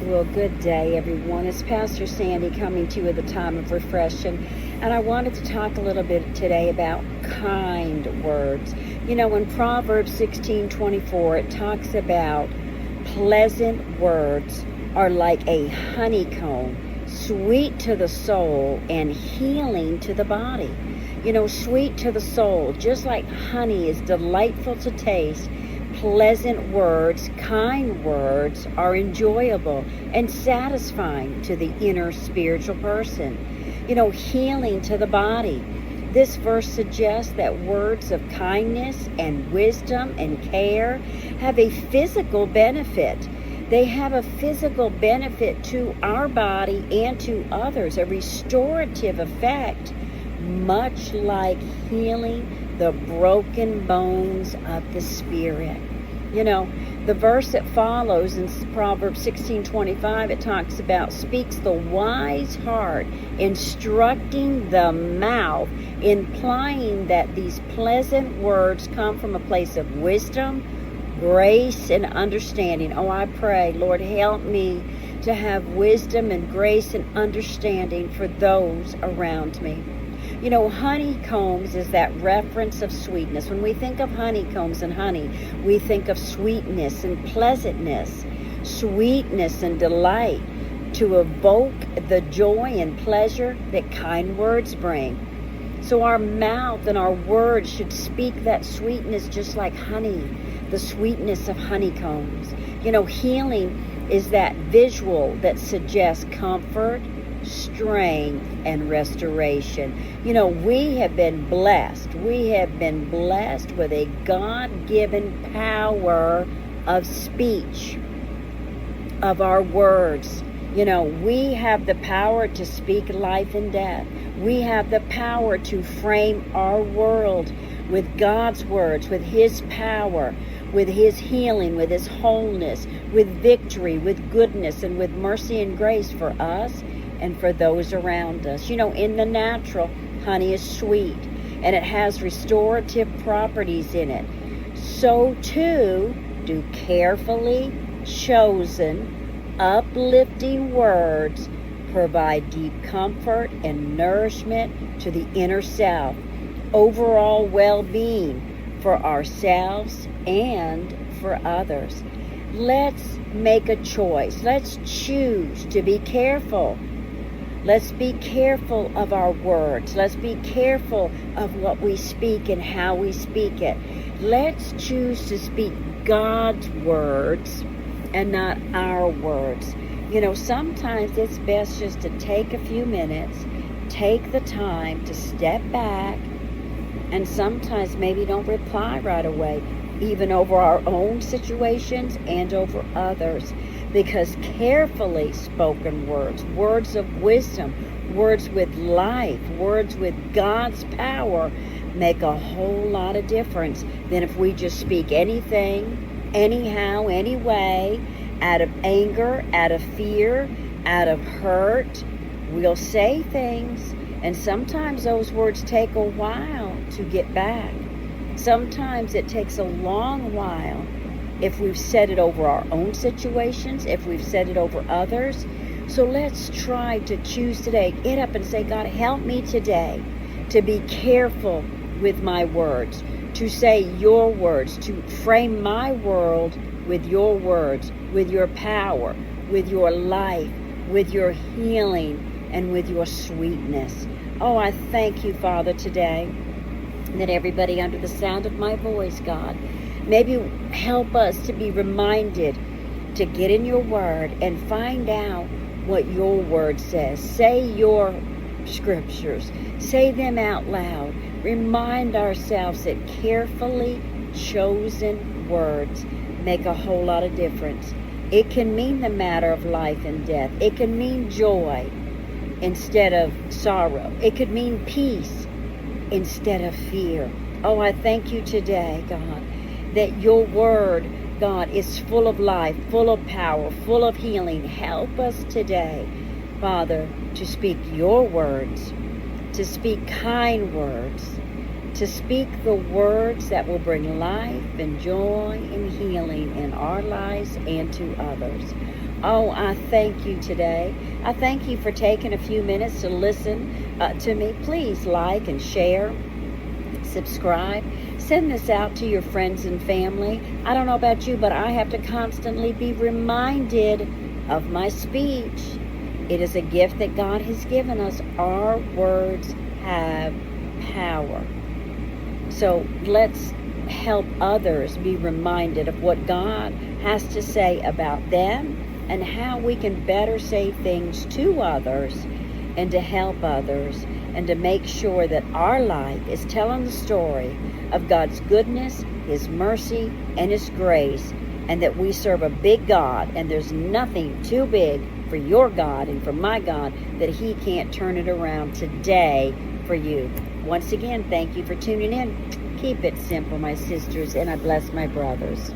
Well, good day, everyone. It's Pastor Sandy coming to you at the time of refreshing. And I wanted to talk a little bit today about kind words. You know, in Proverbs 16:24, it talks about pleasant words are like a honeycomb, sweet to the soul and healing to the body. You know, sweet to the soul, just like honey is delightful to taste. Pleasant words, kind words are enjoyable and satisfying to the inner spiritual person. You know, healing to the body. This verse suggests that words of kindness and wisdom and care have a physical benefit. They have a physical benefit to our body and to others, a restorative effect, much like healing the broken bones of the spirit. You know, the verse that follows in Proverbs 16:25, it talks about speaks the wise heart, instructing the mouth, implying that these pleasant words come from a place of wisdom, grace, and understanding. Oh, I pray, Lord, help me to have wisdom and grace and understanding for those around me. You know, honeycombs is that reference of sweetness. When we think of honeycombs and honey, we think of sweetness and pleasantness, sweetness and delight, to evoke the joy and pleasure that kind words bring. So our mouth and our words should speak that sweetness just like honey, the sweetness of honeycombs. You know, healing is that visual that suggests comfort, strength, and restoration. You know, we have been blessed. We have been blessed with a God-given power of speech, of our words. You know, we have the power to speak life and death. We have the power to frame our world with God's words, with His power, with His healing, with His wholeness, with victory, with goodness, and with mercy and grace for us and for those around us. You know, in the natural, honey is sweet and it has restorative properties in it. So too do carefully chosen, uplifting words provide deep comfort and nourishment to the inner self, overall well-being for ourselves and for others. Let's make a choice. Let's choose to be careful. Let's be careful of our words. Let's be careful of what we speak and how we speak it. Let's choose to speak God's words and not our words. You know, sometimes it's best just to take a few minutes, take the time to step back, and sometimes maybe don't reply right away, even over our own situations and over others. Because carefully spoken words, words of wisdom, words with life, words with God's power make a whole lot of difference than if we just speak anything, anyhow, anyway, out of anger, out of fear, out of hurt. We'll say things, and sometimes those words take a while to get back. Sometimes it takes a long while if we've said it over our own situations, if we've said it over others. So let's try to choose today. Get up and say, God, help me today to be careful with my words, to say your words, to frame my world with your words, with your power, with your life, with your healing, and with your sweetness. Oh, I thank you, Father, today, that everybody under the sound of my voice, God, maybe help us to be reminded to get in your word and find out what your word says. Say your scriptures. Say them out loud. Remind ourselves that carefully chosen words make a whole lot of difference. It can mean the matter of life and death. It can mean joy instead of sorrow. It could mean peace instead of fear. Oh, I thank you today, God, that your word, God, is full of life, full of power, full of healing. Help us today, Father, to speak your words, to speak kind words, to speak the words that will bring life and joy and healing in our lives and to others. Oh, I thank you today. I thank you for taking a few minutes to listen to me. Please like and share, subscribe. Send this out to your friends and family. I don't know about you, but I have to constantly be reminded of my speech. It is a gift that God has given us. Our words have power. So let's help others be reminded of what God has to say about them and how we can better say things to others and to help others and to make sure that our life is telling the story of God's goodness, His mercy, and His grace, and that we serve a big God, and there's nothing too big for your God and for my God that He can't turn it around today for you. Once again, thank you for tuning in. Keep it simple, my sisters, and I bless my brothers.